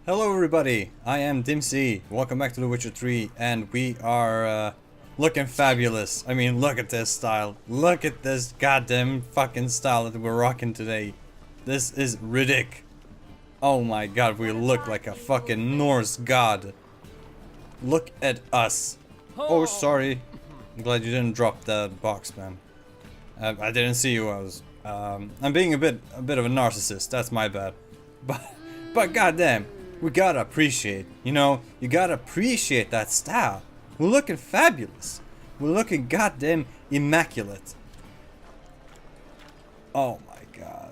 Hello everybody, I am Dimsy. Welcome back to The Witcher 3, and we are looking fabulous. I mean, look at this style. Look at this goddamn fucking style that we're rocking today. This is ridiculous. Oh my god, we look like a fucking Norse god. Look at us. Oh, sorry. I'm glad you didn't drop that box, man. I didn't see you. I'm being a bit of a narcissist. That's my bad. But goddamn. We gotta appreciate, you gotta appreciate that style. We're looking fabulous. We're looking goddamn immaculate. Oh my god.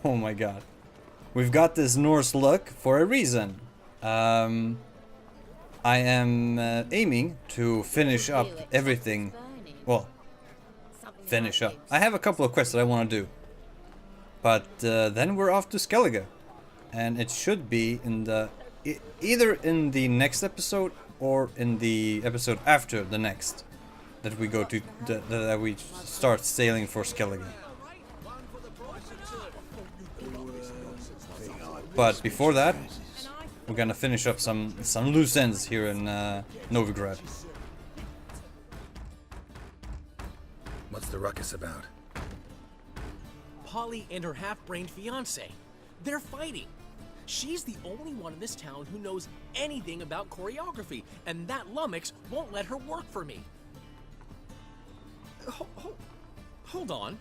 Oh my god. We've got this Norse look for a reason. I am aiming to finish up everything. Well, finish up. I have a couple of quests that I want to do. But then we're off to Skellige. And it should be in the either in the next episode or in the episode after the next that we go to that we start sailing for Skellige. But before that, we're gonna finish up some loose ends here in Novigrad. What's the ruckus about? Polly and her half-brained fiance. They're fighting. She's the only one in this town who knows anything about choreography, and that lummox won't let her work for me. Hold on.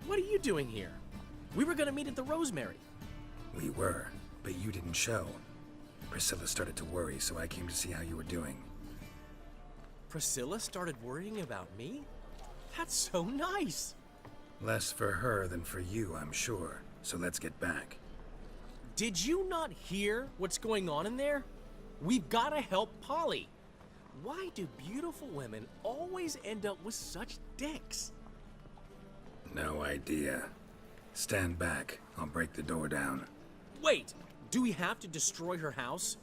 What are you doing here? We were gonna meet at the Rosemary. We were, but you didn't show. Priscilla started to worry, so I came to see how you were doing. Priscilla started worrying about me? That's so nice. Less for her than for you, I'm sure. So let's get back. Did you not hear what's going on in there? We've got to help Polly. Why do beautiful women always end up with such dicks? No idea. Stand back. I'll break the door down. Wait, do we have to destroy her house?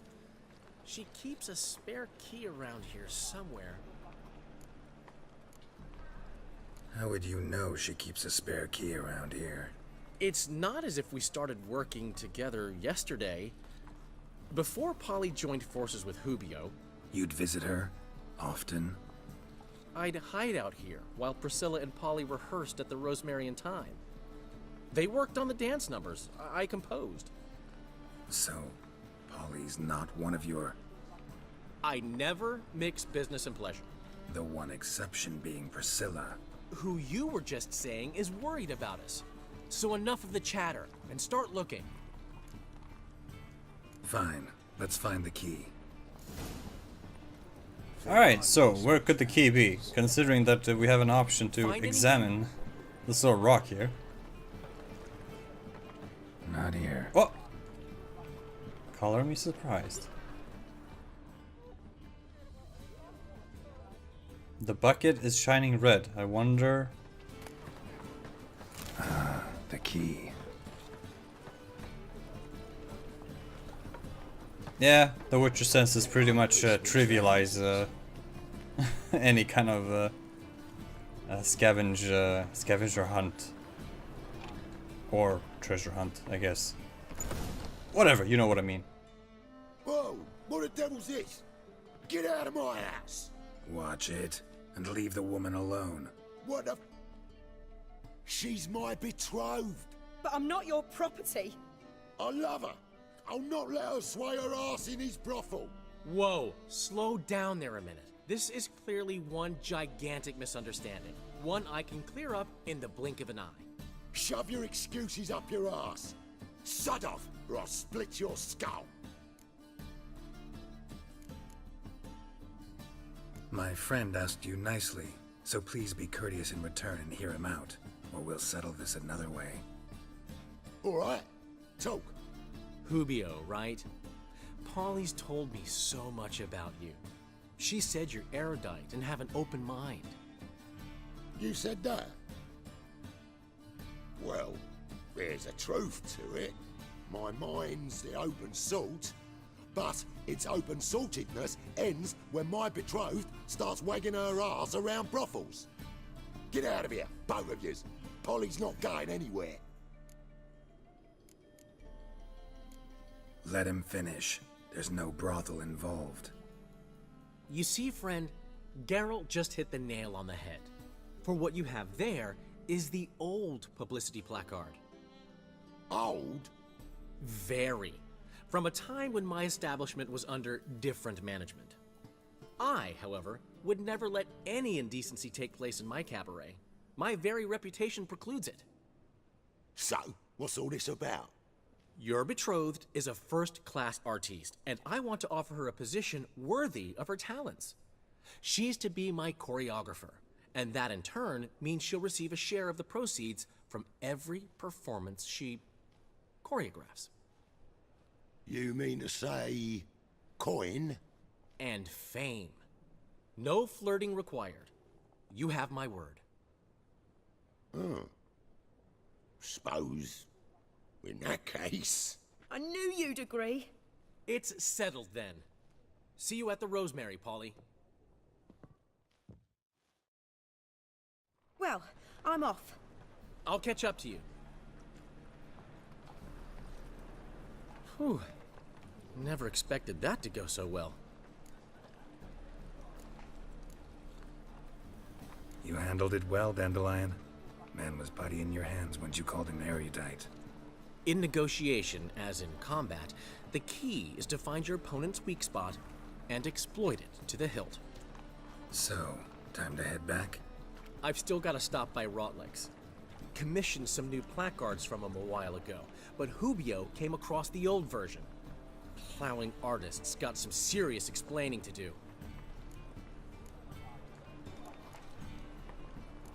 She keeps a spare key around here somewhere. How would you know she keeps a spare key around here? It's not as if we started working together yesterday. Before Polly joined forces with Hubio, You'd visit her? Often? I'd hide out here while Priscilla and Polly rehearsed at the Rosemary and Thyme. They worked on the dance numbers I composed. So, Polly's not one of your... I never mix business and pleasure. The one exception being Priscilla. Who you were just saying is worried about us. So enough of the chatter, and start looking. Fine. Let's find the key. Alright, so where could the key be? Considering that we have an option to Find examine this little rock here. Not here. Oh! Color me surprised. The bucket is shining red. I wonder... The key. Yeah, the Witcher senses pretty much trivialize any kind of scavenger hunt. Or treasure hunt, I guess. Whatever, you know what I mean. Whoa, what the devil's this? Get out of my house! Watch it, and leave the woman alone. What the... She's my betrothed. But I'm not your property. I love her. I'll not let her sway her ass in his brothel. Whoa, slow down there a minute. This is clearly one gigantic misunderstanding. One I can clear up in the blink of an eye. Shove your excuses up your ass. Sod off, or I'll split your skull. My friend asked you nicely, so please be courteous in return and hear him out, or we'll settle this another way. All right, talk. Hubio, right? Polly's told me so much about you. She said you're erudite and have an open mind. You said that? Well, there's a truth to it. My mind's the open salt, but its open saltedness ends when my betrothed starts wagging her ass around brothels. Get out of here, both of yous. Polly's not going anywhere. Let him finish. There's no brothel involved. You see, friend, Geralt just hit the nail on the head. For what you have there is the old publicity placard. Old? Very. From a time when my establishment was under different management. I, however, would never let any indecency take place in my cabaret. My very reputation precludes it. So, what's all this about? Your betrothed is a first-class artiste, and I want to offer her a position worthy of her talents. She's to be my choreographer, and that in turn means she'll receive a share of the proceeds from every performance she choreographs. You mean to say... coin? And fame. No flirting required. You have my word. Suppose... in that case... I knew you'd agree. It's settled then. See you at the Rosemary, Polly. Well, I'm off. I'll catch up to you. Whew. Never expected that to go so well. You handled it well, Dandelion. Man was putty in your hands once you called him erudite. In negotiation, as in combat, the key is to find your opponent's weak spot and exploit it to the hilt. So, time to head back? I've still got to stop by Rotlex. Commissioned some new placards from him a while ago, but Hubio came across the old version. Plowing artists got some serious explaining to do.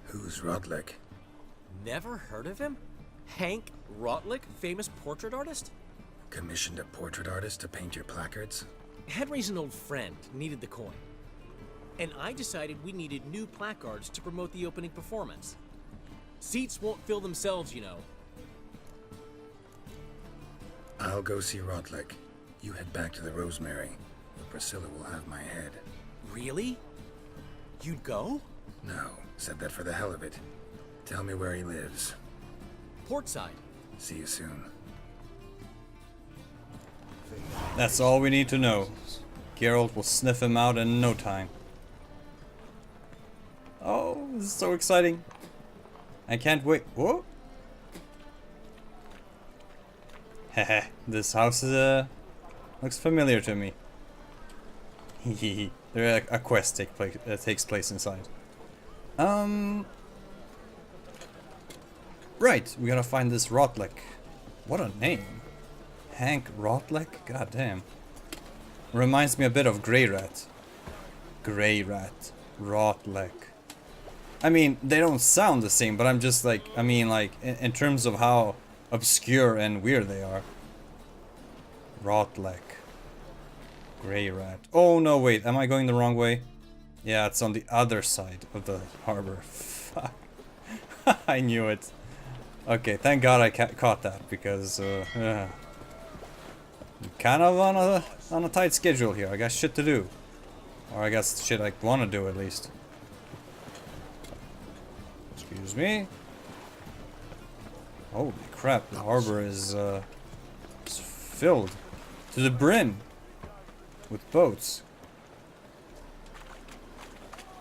Who's Rodlick? Never heard of him? Hank Rotlick, famous portrait artist? Commissioned a portrait artist to paint your placards? Henry's an old friend, needed the coin. And I decided we needed new placards to promote the opening performance. Seats won't fill themselves, you know. I'll go see Rodlick. You head back to the Rosemary, where Priscilla will have my head. Really? You'd go? No, said that for the hell of it. Tell me where he lives. Portside. See you soon. That's all we need to know. Geralt will sniff him out in no time. Oh, this is so exciting. I can't wait. Whoa. Heh, this house is, looks familiar to me. There a quest takes place inside. Right, we gotta find this Rotlick. What a name. Hank Rotlick? God damn. Reminds me a bit of Grey Rat. Grey Rat. Rotlick. I mean, they don't sound the same, but I'm just like, I mean, like, in terms of how obscure and weird they are. Rotlick. Grey Rat. Oh no, wait, am I going the wrong way? Yeah, it's on the other side of the harbor. Fuck. I knew it. Okay, thank God I caught that, because, I'm kind of on a tight schedule here. I got shit to do. Or I guess shit I want to do, at least. Excuse me. Holy crap, the harbor is filled to the brim with boats.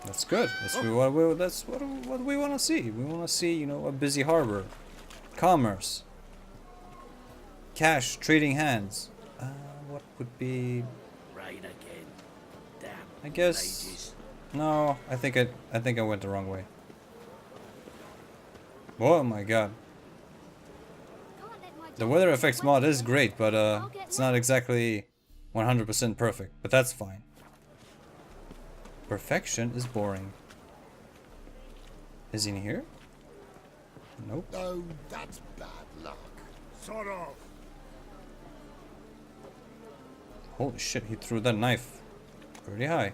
That's good. That's what we want to see. We want to see, you know, a busy harbor, commerce, cash trading hands. What would be? Right again. Damn. I guess. No, I think I went the wrong way. Oh my god. The weather effects mod is great, but it's not exactly 100% perfect, but that's fine. Perfection is boring. Is he in here? Nope. Oh, that's bad luck. Sort of. Holy shit, he threw that knife pretty high.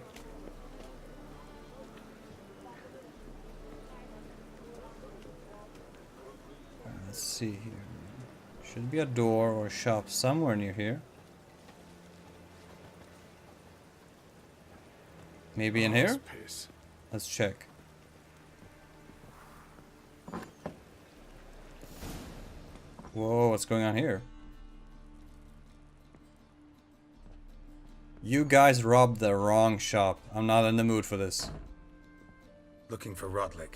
Let's see here. Should be a door or a shop somewhere near here. Maybe in here? Let's check. Whoa, what's going on here? You guys robbed the wrong shop. I'm not in the mood for this. Looking for Rodlick.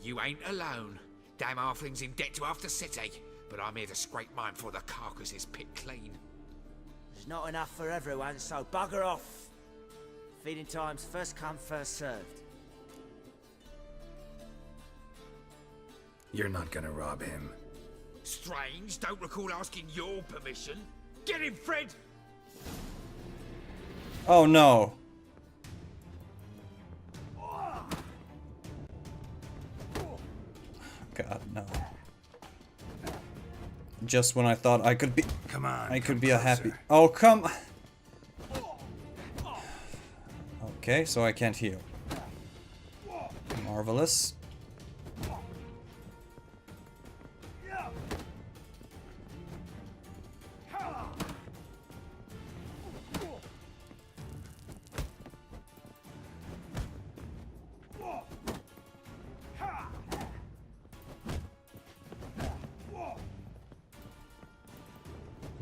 You ain't alone. Damn halfling's in debt to half the city. But I'm here to scrape mine before the carcass is picked clean. There's not enough for everyone, so bugger off. Feeding time's first come, first served. You're not gonna rob him. Strange, don't recall asking your permission. Get him, Fred! Oh no. God, no. Just when I thought I could be... Come on. I could come be a happy... closer. Oh, come... Okay, so I can't heal. Marvelous.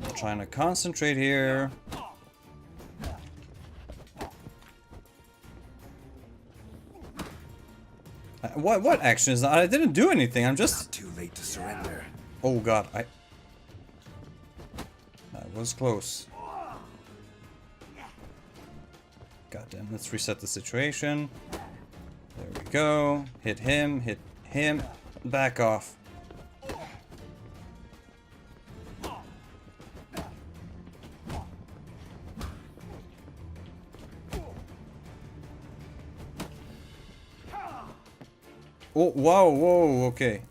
I'm trying to concentrate here. What action is that? I didn't do anything. I'm just... Not too late to surrender. Oh god, that was close. God damn, let's reset the situation. There we go. Hit him, back off. Oh, wow, whoa, okay.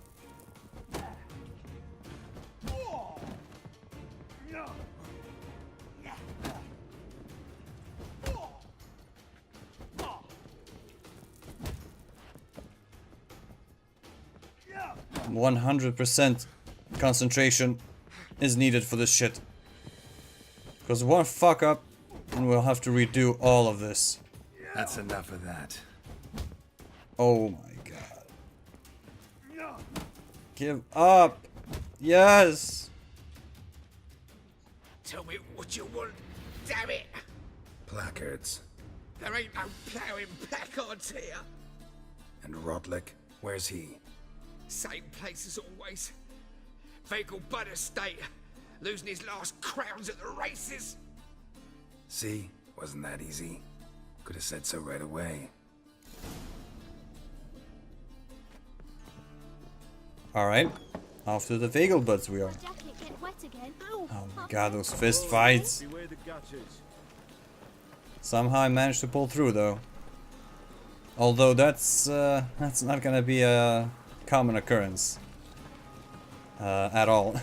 Yeah. 100% concentration is needed for this shit. Because one fuck up and we'll have to redo all of this. That's enough of that. Oh my god. Give up! Yes! Tell me what you want, damn it! Placards. There ain't no ploughing placards here. And Rodlick, where's he? Same place as always. Vehicle Bud Estate. Losing his last crowns at the races. See? Wasn't that easy? Could have said so right away. Alright. Off to the Vagelbuds we are. Jacket get wet again. Oh my god, those fist fights. Somehow I managed to pull through though. Although that's not gonna be a common occurrence. At all.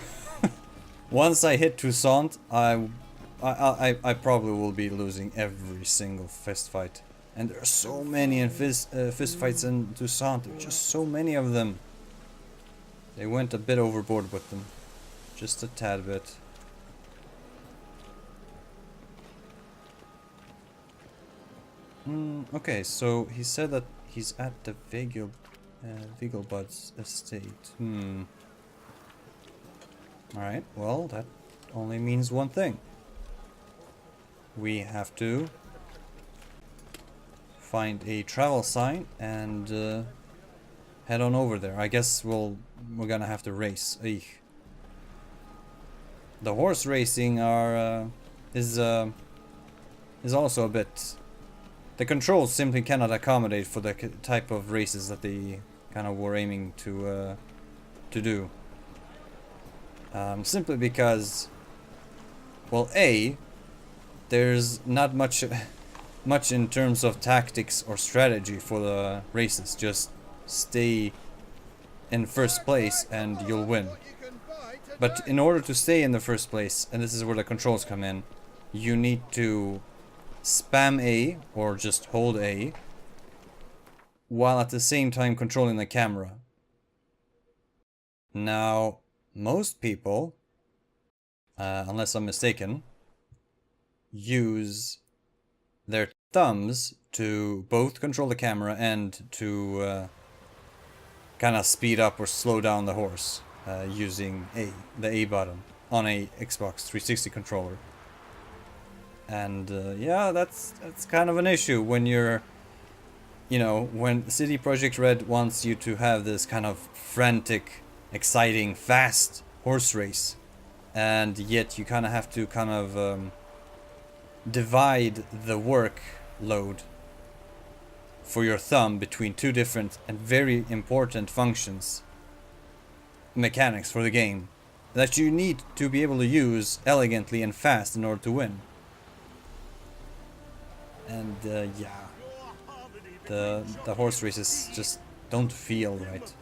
Once I hit Toussaint, I probably will be losing every single fist fight. And there are so many in fist fights in Toussaint. There are just so many of them. They went a bit overboard with them. Just a tad bit. Okay, so he said that he's at the Vagelbud's estate. Alright, well, that only means one thing. We have to find a travel sign and head on over there. I guess we're gonna have to race. Eek. The horse racing is also a bit... The controls simply cannot accommodate for the type of races that they kind of were aiming to do. Simply because, well, A, there's not much in terms of tactics or strategy for the races. Just stay in first place and you'll win. But in order to stay in the first place, and this is where the controls come in, you need to spam A or just hold A while at the same time controlling the camera. Now, most people, unless I'm mistaken, use their thumbs to both control the camera and to kind of speed up or slow down the horse using the A button on a Xbox 360 controller. And yeah, that's kind of an issue when you're, you know, when CD Projekt Red wants you to have this kind of frantic, exciting, fast horse race, and yet you kind of have to kind of divide the workload for your thumb between two different and very important functions, mechanics for the game, that you need to be able to use elegantly and fast in order to win. And yeah, the horse races just don't feel right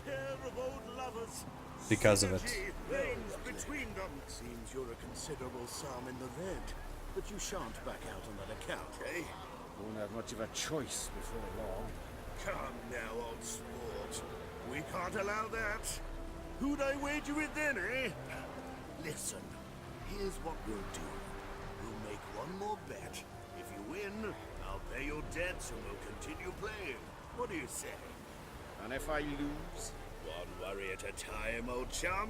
because of it. Seems you're a considerable sum in the red, but you shan't back out on that account, eh? Won't have much of a choice before long. Come now, old sport. We can't allow that. Who'd I wager with then, eh? Listen, here's what we'll do. We'll make one more bet. If you win, I'll pay your debts and we'll continue playing. What do you say? And if I lose? One worry at a time, old chum.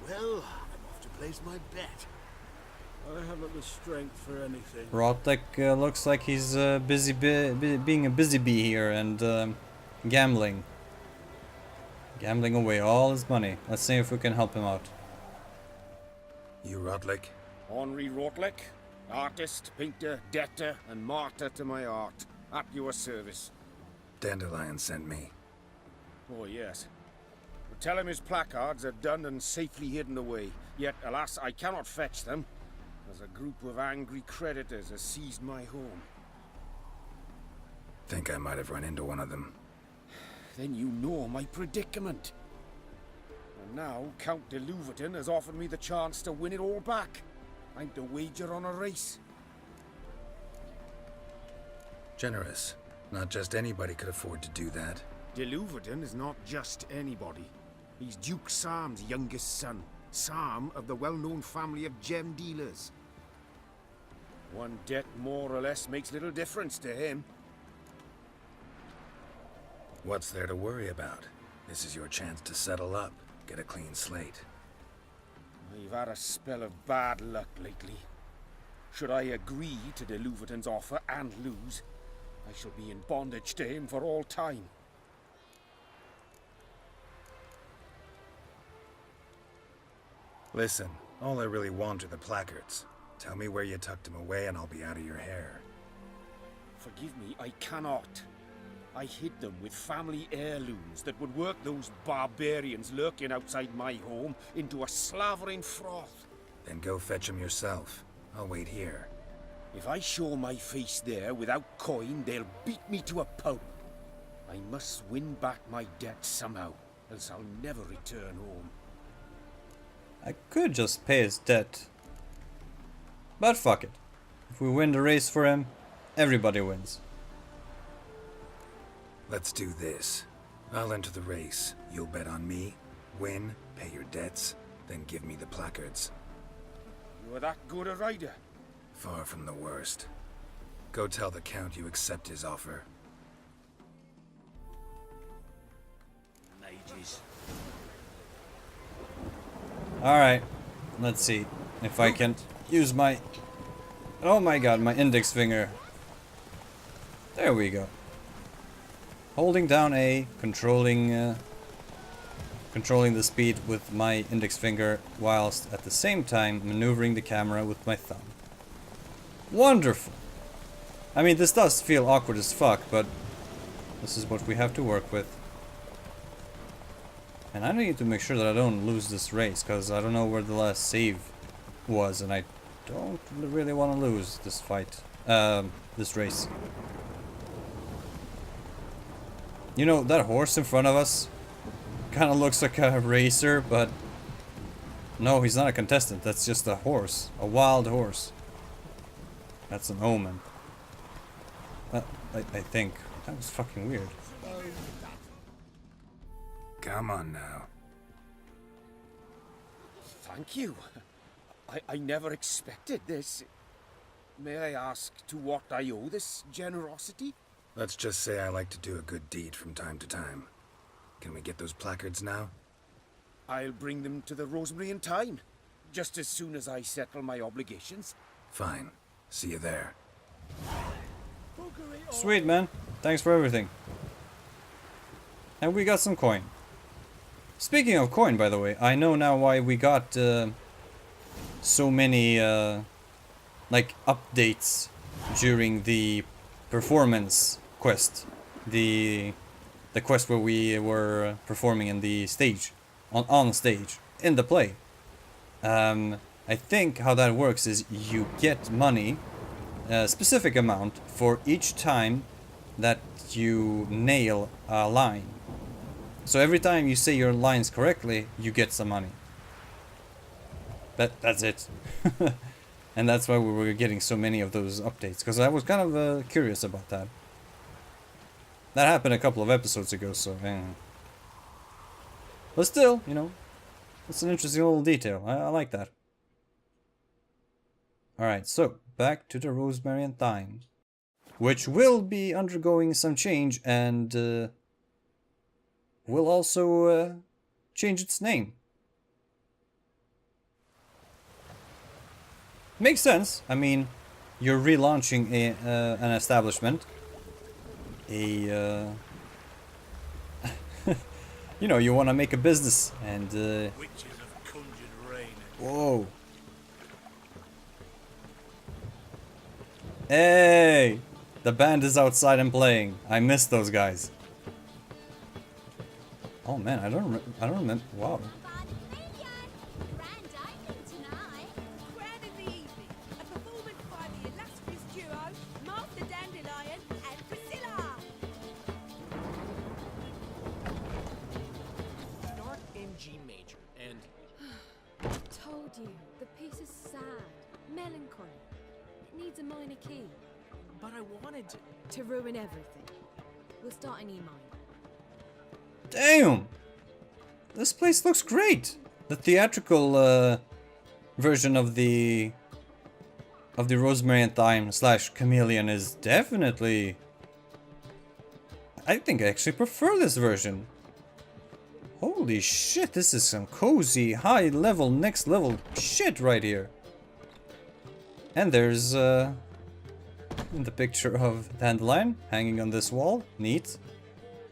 Well, I'm off to place my bet. I haven't the strength for anything. Rotek looks like he's busy being a busy bee here and gambling. Gambling away all his money. Let's see if we can help him out. You Rotlick? Henri Rotlick, artist, painter, debtor, and martyr to my art. At your service. Dandelion sent me. Oh, yes. But tell him his placards are done and safely hidden away. Yet, alas, I cannot fetch them, as a group of angry creditors has seized my home. Think I might have run into one of them. Then you know my predicament. And now Count de Louverton has offered me the chance to win it all back. I'm to wager on a race. Generous. Not just anybody could afford to do that. De Louverton is not just anybody. He's Duke Sam's youngest son. Sam of the well-known family of gem dealers. One debt more or less makes little difference to him. What's there to worry about? This is your chance to settle up, get a clean slate. I've had a spell of bad luck lately. Should I agree to de Louverton's offer and lose, I shall be in bondage to him for all time. Listen, all I really want are the placards. Tell me where you tucked them away and I'll be out of your hair. Forgive me, I cannot. I hid them with family heirlooms that would work those barbarians lurking outside my home into a slavering froth. Then go fetch them yourself. I'll wait here. If I show my face there without coin, they'll beat me to a pulp. I must win back my debt somehow, else I'll never return home. I could just pay his debt. But fuck it. If we win the race for him, everybody wins. Let's do this. I'll enter the race. You'll bet on me, win, pay your debts, then give me the placards. You're that good a rider? Far from the worst. Go tell the Count you accept his offer. Mages. Alright, let's see if I can use my... Oh my god, my index finger. There we go. Holding down A, controlling the speed with my index finger, whilst at the same time maneuvering the camera with my thumb. Wonderful! I mean, this does feel awkward as fuck, but this is what we have to work with. And I need to make sure that I don't lose this race, because I don't know where the last save was, and I don't really want to lose this fight, this race. You know, that horse in front of us kind of looks like a racer, but no, he's not a contestant. That's just a horse, a wild horse. That's an omen. I think. That was fucking weird. Come on now. Thank you. I never expected this. May I ask to what I owe this generosity? Let's just say I like to do a good deed from time to time. Can we get those placards now? I'll bring them to the Rosemary in time, just as soon as I settle my obligations. Fine. See you there. Sweet, man. Thanks for everything. And we got some coin. Speaking of coin, by the way, I know now why we got so many like updates during the performance quest, the quest where we were performing in the stage, on stage in the play. I think how that works is you get money, a specific amount for each time that you nail a line. So every time you say your lines correctly, you get some money. That's it. And that's why we were getting so many of those updates, because I was kind of curious about that. That happened a couple of episodes ago, so... But still, you know, it's an interesting little detail. I like that. Alright, so, back to the Rosemary and Thyme, which will be undergoing some change and will also change its name. Makes sense. I mean, you're relaunching an establishment. You know, you want to make a business and... Witches have conjured rain. Whoa. Hey! The band is outside and playing. I miss those guys. Oh man, I don't remember. Wow. The piece is sad, melancholy. It needs a minor key. But I wanted to ruin everything. We'll start in E minor. Damn! This place looks great! The theatrical version of the Rosemary and Thyme / Chameleon is definitely... I think I actually prefer this version. Holy shit, this is some cozy, high level, next level shit right here. And there's the picture of Dandelion hanging on this wall. Neat.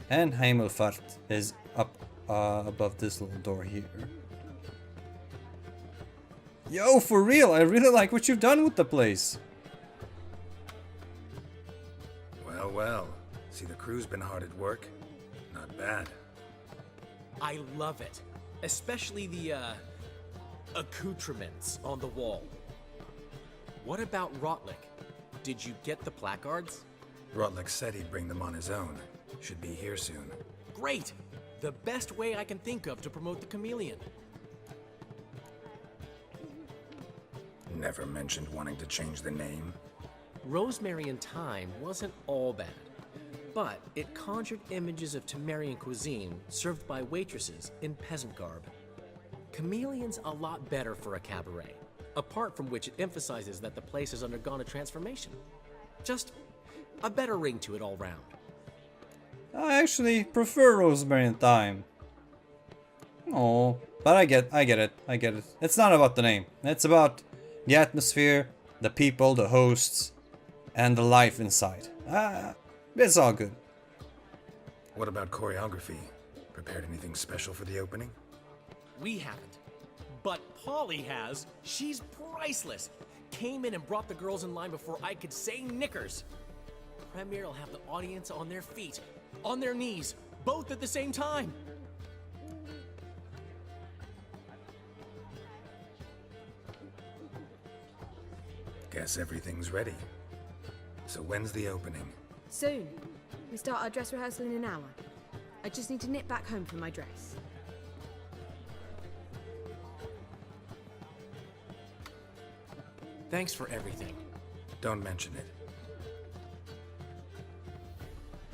And Heimelfart is up above this little door here. Yo, for real, I really like what you've done with the place. Well, well. See, the crew's been hard at work. Not bad. I love it. Especially the, accoutrements on the wall. What about Rotlick? Did you get the placards? Rotlick said he'd bring them on his own. Should be here soon. Great! The best way I can think of to promote the Chameleon. Never mentioned wanting to change the name. Rosemary and Thyme wasn't all bad. But it conjured images of Temerian cuisine served by waitresses in peasant garb. Chameleon's a lot better for a cabaret, apart from which it emphasizes that the place has undergone a transformation. Just a better ring to it all round. I actually prefer Rosemary and Thyme. Oh, but I get it. It's not about the name. It's about the atmosphere, the people, the hosts, and the life inside. It's all good. What about choreography? Prepared anything special for the opening? We haven't. But Polly has. She's priceless. Came in and brought the girls in line before I could say knickers. Premiere will have the audience on their feet, on their knees, both at the same time. Guess everything's ready. So when's the opening? Soon. We start our dress rehearsal in an hour. I just need to nip back home for my dress. Thanks for everything. Don't mention it.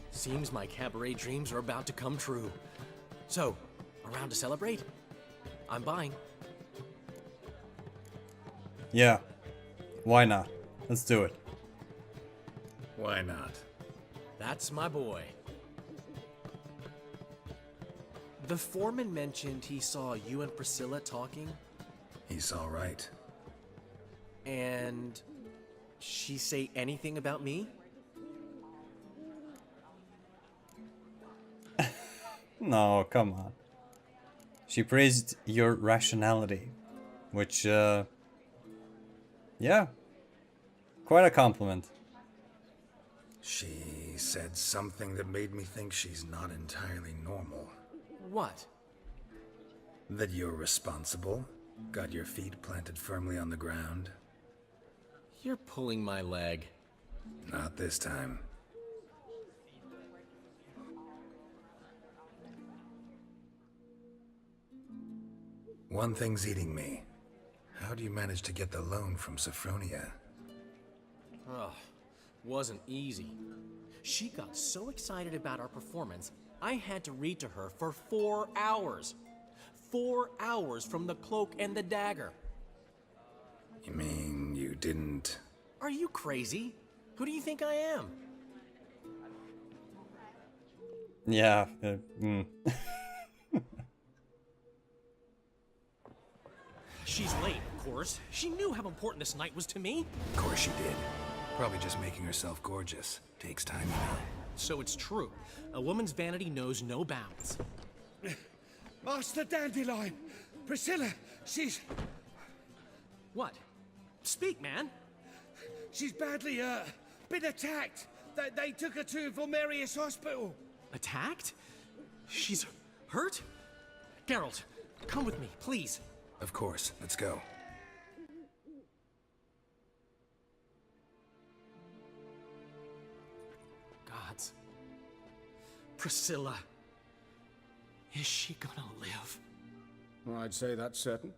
Seems my cabaret dreams are about to come true. So, around to celebrate? I'm buying. Yeah. Why not? Let's do it. Why not? That's my boy. The foreman mentioned he saw you and Priscilla talking. He's all right. And she say anything about me? No, come on. She praised your rationality, which, yeah, quite a compliment. She said something that made me think she's not entirely normal. What? That you're responsible, got your feet planted firmly on the ground. You're pulling my leg. Not this time. One thing's eating me. How do you manage to get the loan from Sophronia? Ugh, wasn't easy. She got so excited about our performance, I had to read to her for 4 hours. 4 hours from the Cloak and the Dagger. You mean you didn't... Are you crazy? Who do you think I am? Yeah, She's late, of course. She knew how important this night was to me. Of course she did. Probably just making herself gorgeous. Takes time, you know. So it's true. A woman's vanity knows no bounds. Master Dandelion! Priscilla, she's... What? Speak, man. She's badly, been attacked. They took her to Volmerius Hospital. Attacked? She's hurt? Geralt, come with me, please. Of course, let's go. Gods. Priscilla. Is she gonna live? I'd say that's certain.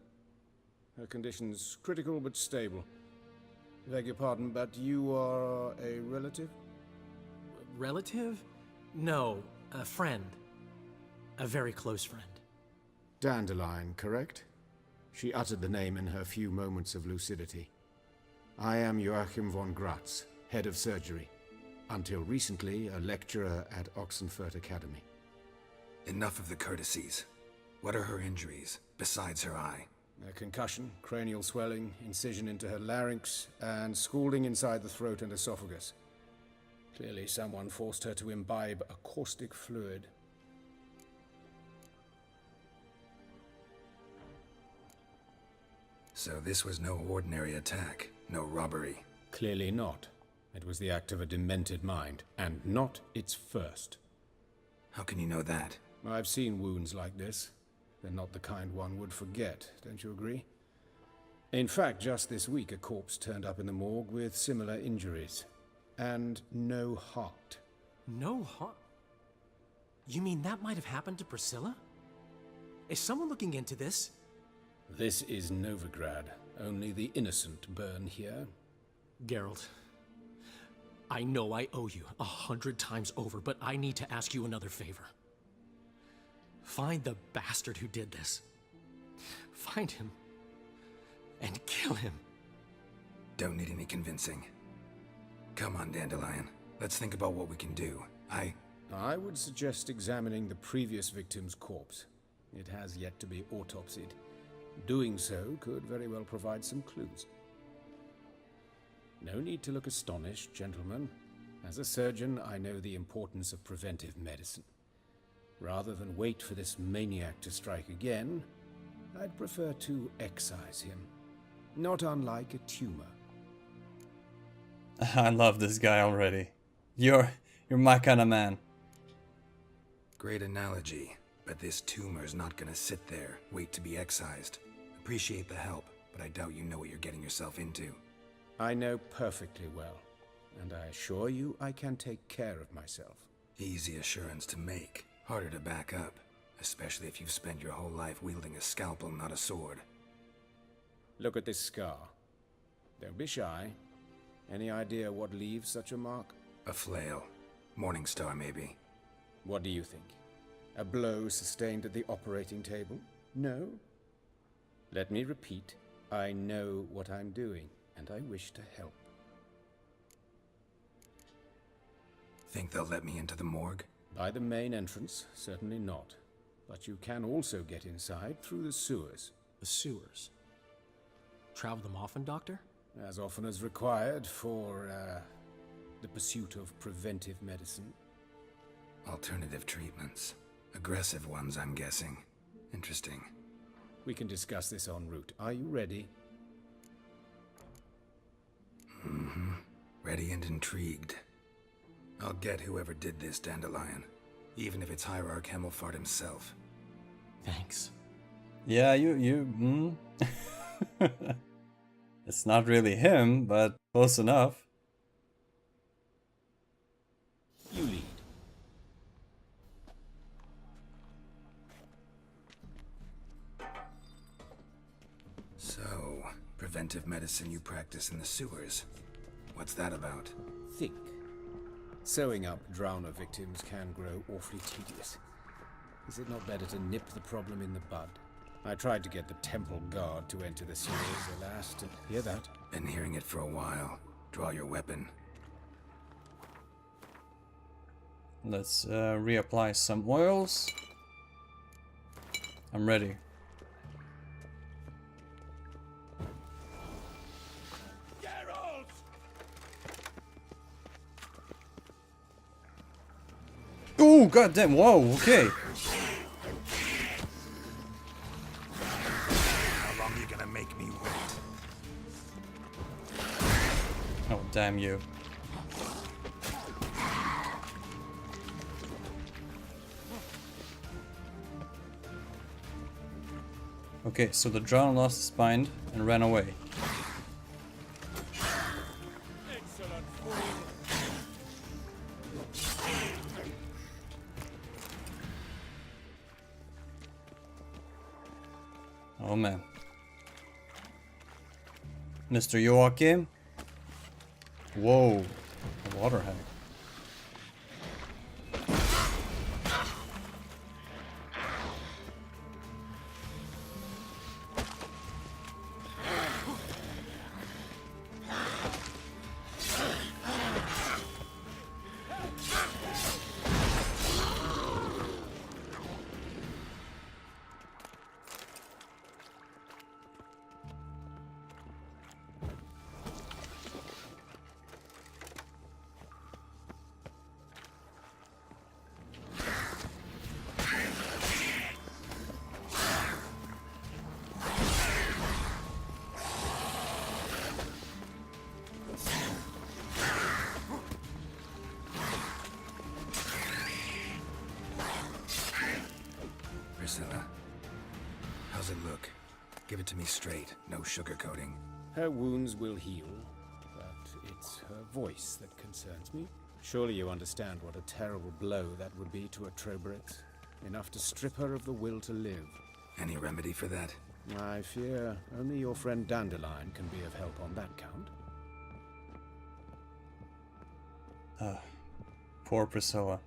Her condition's critical but stable. Beg your pardon, but you are a relative? Relative? No, a friend. A very close friend. Dandelion, correct? She uttered the name in her few moments of lucidity. I am Joachim von GRATZ, head of surgery. Until recently, a lecturer at Oxenfurt Academy. Enough of the courtesies. What are her injuries, besides her eye? A concussion, cranial swelling, incision into her larynx, and scalding inside the throat and esophagus. Clearly someone forced her to imbibe a caustic fluid. So this was no ordinary attack, no robbery. Clearly not. It was the act of a demented mind, and not its first. How can you know that? I've seen wounds like this. They're not the kind one would forget, don't you agree? In fact, just this week a corpse turned up in the morgue with similar injuries. And no heart. No heart? You mean that might have happened to Priscilla? Is someone looking into this? This is Novigrad. Only the innocent burn here. Geralt, I know I owe you 100 times over, but I need to ask you another favor. Find the bastard who did this. Find him and kill him. Don't need any convincing. Come on, Dandelion. Let's think about what we can do. I would suggest examining the previous victim's corpse. It has yet to be autopsied. Doing so could very well provide some clues. No need to look astonished, gentlemen. As a surgeon, I know the importance of preventive medicine. Rather than wait for this maniac to strike again, I'd prefer to excise him. Not unlike a tumor. I love this guy already. You're my kind of man. Great analogy, but this tumor's not gonna sit there, wait to be excised. Appreciate the help, but I doubt you know what you're getting yourself into. I know perfectly well, and I assure you I can take care of myself. Easy assurance to make, harder to back up, especially if you've spent your whole life wielding a scalpel, not a sword. Look at this scar. Don't be shy. Any idea what leaves such a mark? A flail. Morningstar, maybe. What do you think? A blow sustained at the operating table? No? Let me repeat. I know what I'm doing, and I wish to help. Think they'll let me into the morgue? By the main entrance, certainly not. But you can also get inside through the sewers. The sewers? Travel them often, Doctor? As often as required for, the pursuit of preventive medicine. Alternative treatments. Aggressive ones, I'm guessing. Interesting. We can discuss this en route. Are you ready? Mm-hmm. Ready and intrigued. I'll get whoever did this, Dandelion. Even if it's Hierarch Hemmelfart himself. Thanks. Yeah, It's not really him, but close enough. You lead. So, preventive medicine you practice in the sewers. What's that about? Think. Sewing up drowner victims can grow awfully tedious. Is it not better to nip the problem in the bud? I tried to get the temple guard to enter the sewers, alas, and hear that? Been hearing it for a while. Draw your weapon. Let's reapply some oils. I'm ready. Oh, goddamn! Whoa, okay. How long are you gonna make me wait? Oh, damn you. Okay, so the drone lost his mind and ran away. Oh man. Mr. Joachim? Whoa, a water hag. Priscilla, how's it look? Give it to me straight, no sugarcoating. Her wounds will heal, but it's her voice that concerns me. Surely you understand what a terrible blow that would be to a Troberet. Enough to strip her of the will to live. Any remedy for that? I fear only your friend Dandelion can be of help on that count. Poor Priscilla.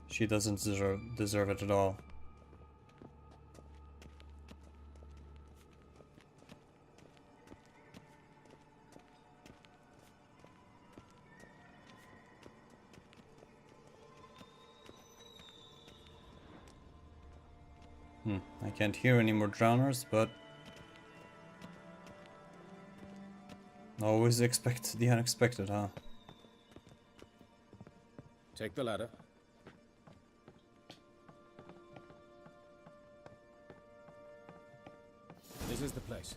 She doesn't deserve it at all. I can't hear any more drowners, but always expect the unexpected, huh? Take the ladder. This is the place.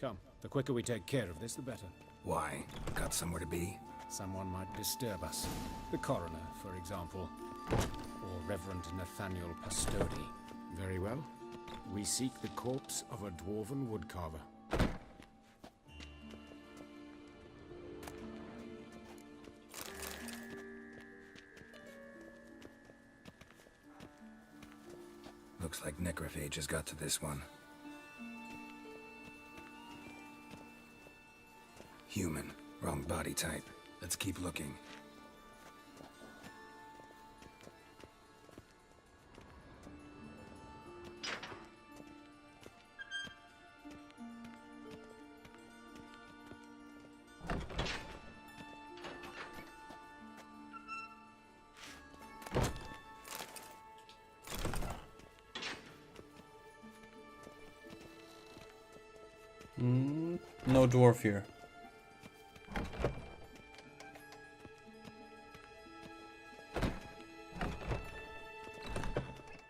Come, the quicker we take care of this, the better. Why? Got somewhere to be? Someone might disturb us. The coroner, for example. Or Reverend Nathaniel Pastooi. Very well. We seek the corpse of a dwarven woodcarver. Looks like necrophage has got to this one. Human. Wrong body type. Let's keep looking. No dwarf here.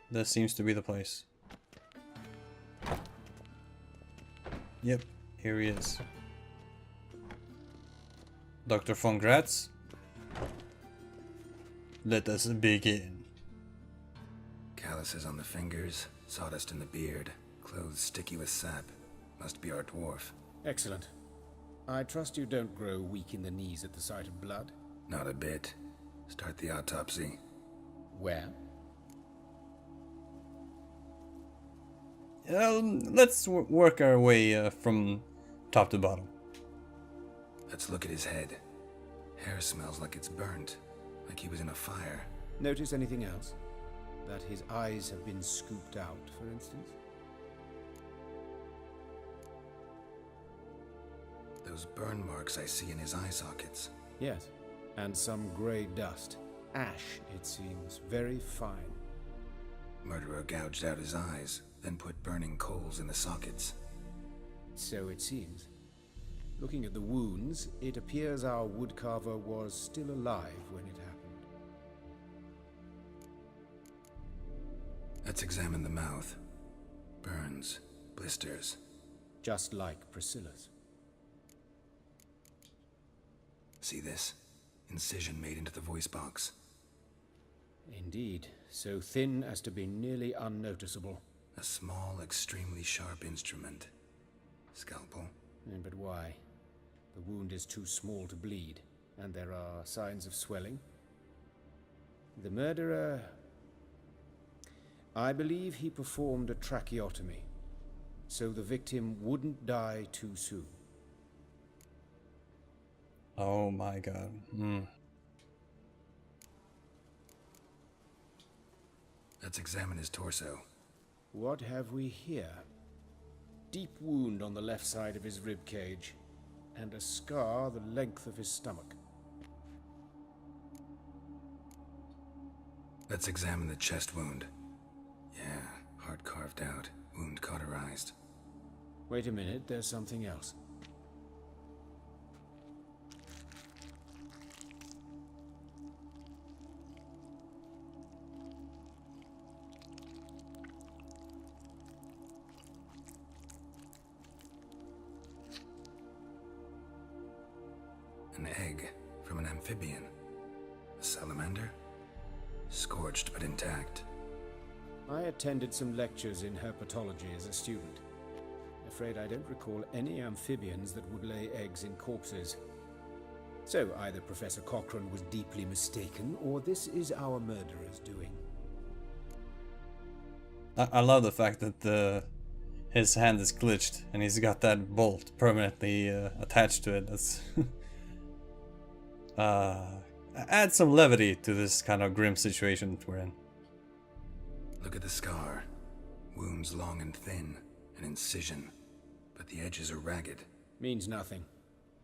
This seems to be the place. Yep, here he is. Dr. von GRATZ. Let us begin. Calluses on the fingers, sawdust in the beard, clothes sticky with sap. Must be our dwarf. Excellent. I trust you don't grow weak in the knees at the sight of blood? Not a bit. Start the autopsy. Where? Let's work our way from top to bottom. Let's look at his head. Hair smells like it's burnt, like he was in a fire. Notice anything else? That his eyes have been scooped out, for instance? Those burn marks I see in his eye sockets. Yes, and some grey dust. Ash, it seems. Very fine. Murderer gouged out his eyes, then put burning coals in the sockets. So it seems. Looking at the wounds, it appears our woodcarver was still alive when it happened. Let's examine the mouth. Burns, blisters. Just like Priscilla's. See this? Incision made into the voice box. Indeed, so thin as to be nearly unnoticeable. A small, extremely sharp instrument. Scalpel. But why? The wound is too small to bleed, and there are signs of swelling. The murderer... I believe he performed a tracheotomy, so the victim wouldn't die too soon. Oh my god. Let's examine his torso. What have we here? Deep wound on the left side of his rib cage, and a scar the length of his stomach. Let's examine the chest wound. Yeah, heart carved out, wound cauterized. Wait a minute, there's something else. An egg from an amphibian. A salamander? Scorched but intact. I attended some lectures in herpetology as a student. Afraid I don't recall any amphibians that would lay eggs in corpses. So either Professor Cochrane was deeply mistaken, or this is our murderer's doing. I love the fact that his hand is glitched and he's got that bolt permanently attached to it. That's add some levity to this kind of grim situation that we're in. Look at the scar. Wounds long and thin, an incision, but the edges are ragged. Means nothing.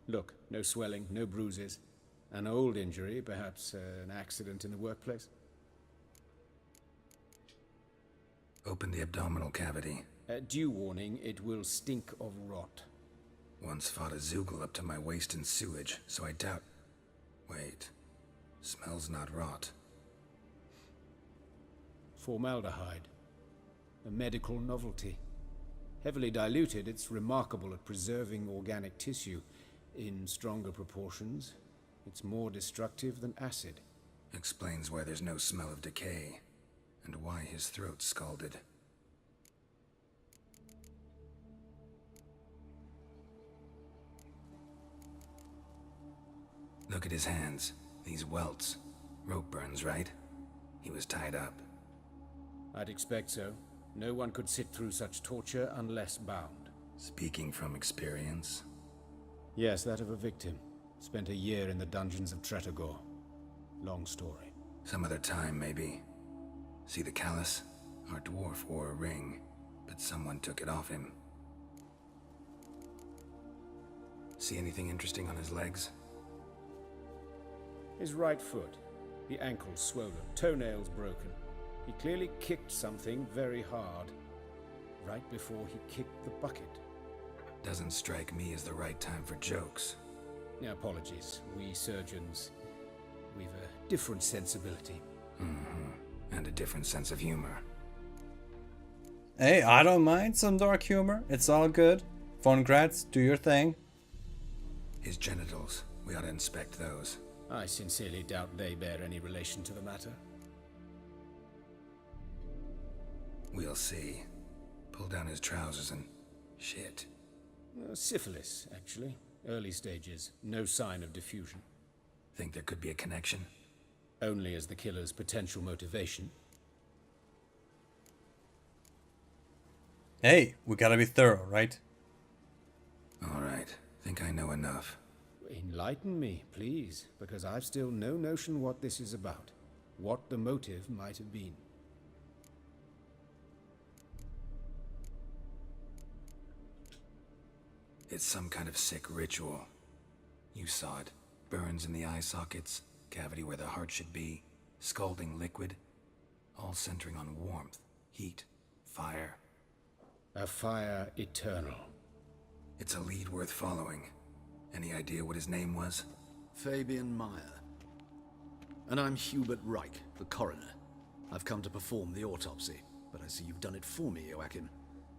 Look, no swelling, no bruises. An old injury, perhaps an accident in the workplace. Open the abdominal cavity. Due warning, it will stink of rot. Once fought a Zoogle up to my waist in sewage, so I doubt... Wait. Smells not rot. Formaldehyde. A medical novelty. Heavily diluted, it's remarkable at preserving organic tissue. In stronger proportions, it's more destructive than acid. Explains why there's no smell of decay, and why his throat's scalded. Look at his hands. These welts. Rope burns, right? He was tied up. I'd expect so. No one could sit through such torture unless bound. Speaking from experience? Yes, that of a victim. Spent a year in the dungeons of Tretogor. Long story. Some other time, maybe. See the callus? Our dwarf wore a ring, but someone took it off him. See anything interesting on his legs? His right foot. The ankle swollen, toenails broken. He clearly kicked something very hard. Right before he kicked the bucket. Doesn't strike me as the right time for jokes. Yeah, apologies. We surgeons, we've a different sensibility. And a different sense of humor. Hey, I don't mind some dark humor. It's all good. Von GRATZ, do your thing. His genitals, we ought to inspect those. I sincerely doubt they bear any relation to the matter. We'll see. Pull down his trousers and... shit. Syphilis, actually. Early stages. No sign of diffusion. Think there could be a connection? Only as the killer's potential motivation. Hey, we gotta be thorough, right? Alright, think I know enough. Enlighten me, please, because I've still no notion what this is about. What the motive might have been. It's some kind of sick ritual. You saw it. Burns in the eye sockets, cavity where the heart should be, scalding liquid, all centering on warmth, heat, fire. A fire eternal. It's a lead worth following. Any idea what his name was? Fabian Meyer. And I'm Hubert Reich, the coroner. I've come to perform the autopsy, but I see you've done it for me, Joachim.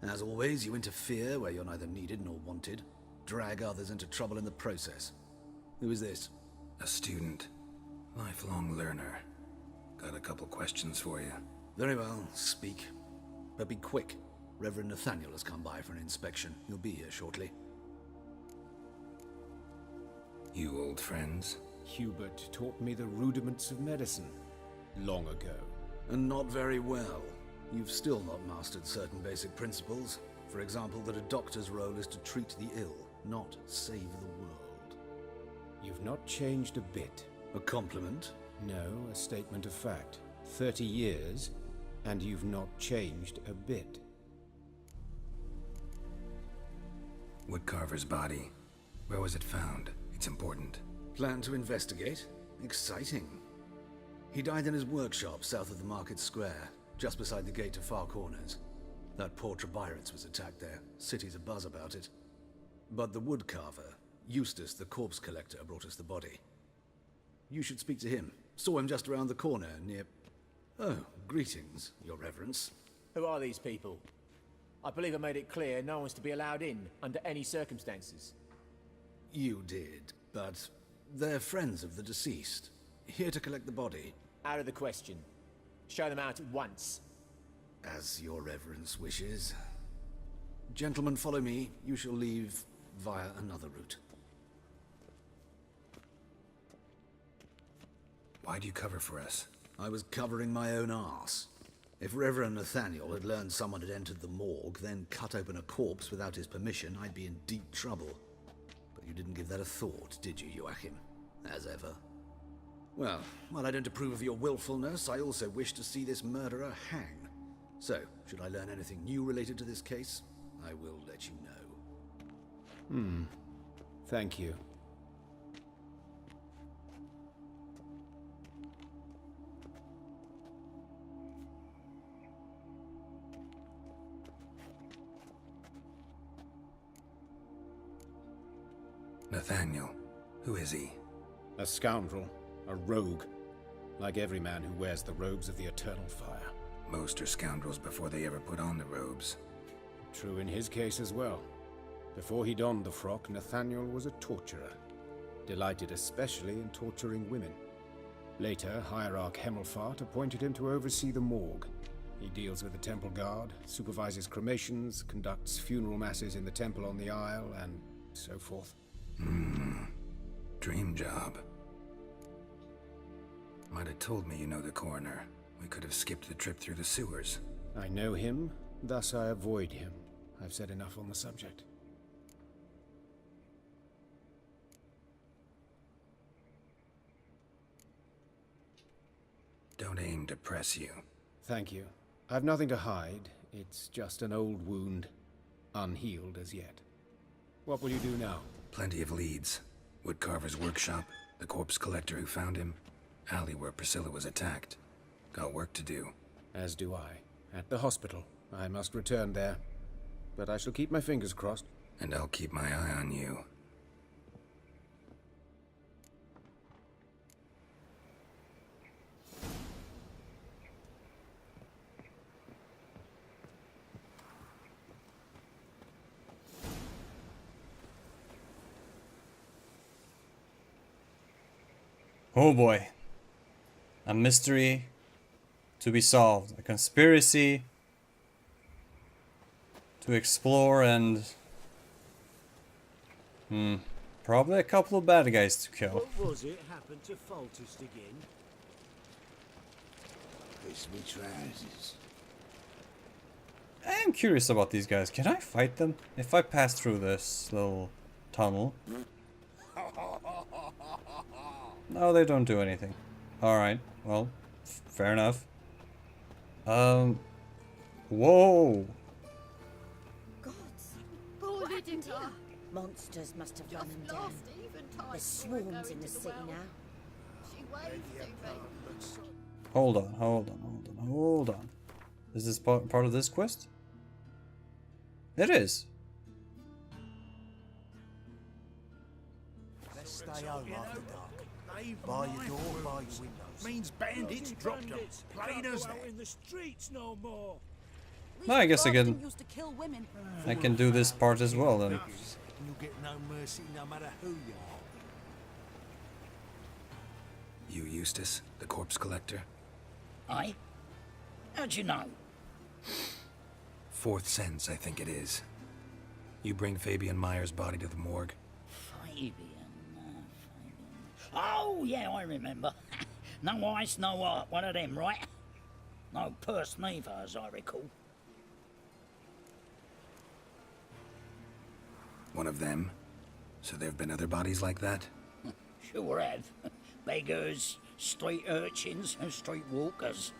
As always, you interfere where you're neither needed nor wanted. Drag others into trouble in the process. Who is this? A student. Lifelong learner. Got a couple questions for you. Very well, speak. But be quick. Reverend Nathaniel has come by for an inspection. He'll be here shortly. You old friends? Hubert taught me the rudiments of medicine. Long ago. And not very well. You've still not mastered certain basic principles. For example, that a doctor's role is to treat the ill, not save the world. You've not changed a bit. A compliment? No, a statement of fact. 30 years, and you've not changed a bit. Woodcarver's body. Where was it found? It's important. Plan to investigate? Exciting. He died in his workshop south of the market square, just beside the gate to Far Corners. That poor Trebirets was attacked there. City's abuzz about it. But the woodcarver, Eustace the corpse collector, brought us the body. You should speak to him. Saw him just around the corner near... Oh, greetings, your reverence. Who are these people? I believe I made it clear no one's to be allowed in under any circumstances. You did, but they're friends of the deceased. Here to collect the body. Out of the question. Show them out at once. As your reverence wishes. Gentlemen, follow me. You shall leave via another route. Why do you cover for us? I was covering my own arse. If Reverend Nathaniel had learned someone had entered the morgue, then cut open a corpse without his permission, I'd be in deep trouble. But you didn't give that a thought, did you, Joachim? As ever. Well, while I don't approve of your willfulness, I also wish to see this murderer hang. So, should I learn anything new related to this case, I will let you know. Thank you. Nathaniel. Who is he? A scoundrel. A rogue. Like every man who wears the robes of the eternal fire. Most are scoundrels before they ever put on the robes. True in his case as well. Before he donned the frock, Nathaniel was a torturer. Delighted especially in torturing women. Later, Hierarch Hemmelfart appointed him to oversee the morgue. He deals with the temple guard, supervises cremations, conducts funeral masses in the temple on the Isle, and so forth. Dream job. Might have told me you know the coroner. We could have skipped the trip through the sewers. I know him, thus I avoid him. I've said enough on the subject. Don't aim to press you. Thank you. I've nothing to hide. It's just an old wound, unhealed as yet. What will you do now? Plenty of leads. Woodcarver's workshop, the corpse collector who found him, alley where Priscilla was attacked. Got work to do. As do I. At the hospital. I must return there. But I shall keep my fingers crossed. And I'll keep my eye on you. Oh boy. A mystery to be solved. A conspiracy to explore and... probably a couple of bad guys to kill. What was it happened to Faltist again? It's me trousers. I am curious about these guys. Can I fight them? If I pass through this little tunnel? No, they don't do anything. Alright, well, fair enough. Whoa! Monsters must have run them down. There's swarms in the city now. Hold on. Is this part of this quest? It is. Let's stay home after dark. By your door, by your windows. Means bandits dropped them. Plain as that. In the streets no more. No, I guess I can do this part as well then. You get no mercy no matter who you are. You Eustace, the corpse collector? Aye? How'd you know? Fourth sense, I think it is. You bring Fabian Meyer's body to the morgue? Fabian. Oh, yeah, I remember. No eyes, no heart, one of them, right? No purse neither, as I recall. One of them? So there have been other bodies like that? Sure have. Beggars, street urchins, and street walkers.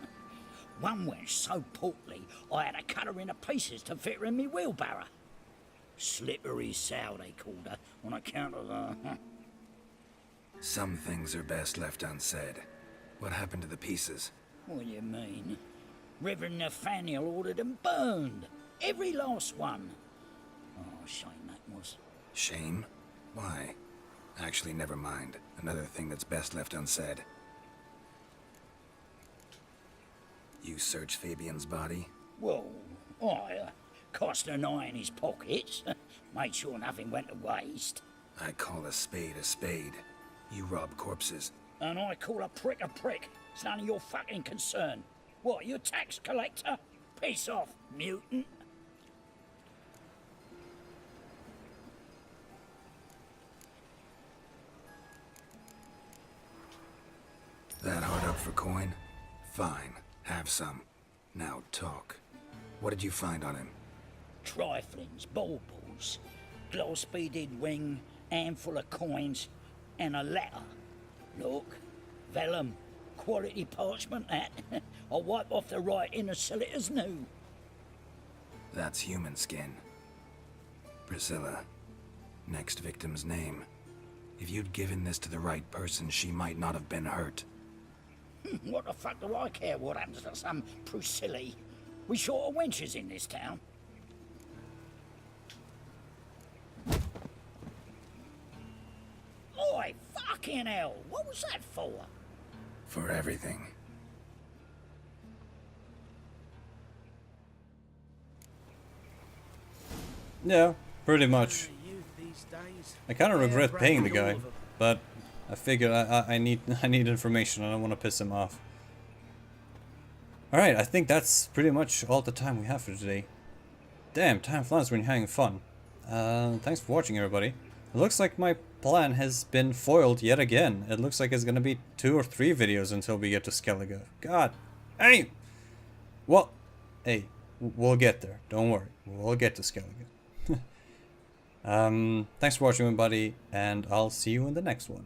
One went so portly, I had to cut her into pieces to fit her in me wheelbarrow. Slippery sow, they called her, on account of the... Some things are best left unsaid. What happened to the pieces? What do you mean? Reverend Nathaniel ordered them burned. Every last one. Oh, shame that was. Shame? Why? Actually, never mind. Another thing that's best left unsaid. You searched Fabian's body? Well, I cast an eye in his pockets. Made sure nothing went to waste. I call a spade a spade. You rob corpses. And I call a prick a prick. It's none of your fucking concern. What, you tax collector? Piss off, mutant. That hard up for coin? Fine. Have some. Now talk. What did you find on him? Triflings, baubles, glass-beaded ring, handful of coins, and a letter. Look, vellum, quality parchment that. I'll wipe off the writing and sell it as new. That's human skin. Priscilla. Next victim's name. If you'd given this to the right person, she might not have been hurt. What the fuck do I care what happens to some Priscilla? We short of wenches in this town. Oi, fucking hell! What was that for? For everything. Yeah, pretty much. I kind of regret paying the guy, but I figured I need information. I don't want to piss him off. All right, I think that's pretty much all the time we have for today. Damn, time flies when you're having fun. Thanks for watching, everybody. It looks like my plan has been foiled yet again. It looks like it's gonna be 2 or 3 videos until we get to Skellige. God, hey, well, hey, we'll get there. Don't worry, we'll get to Skellige. Thanks for watching, everybody, and I'll see you in the next one.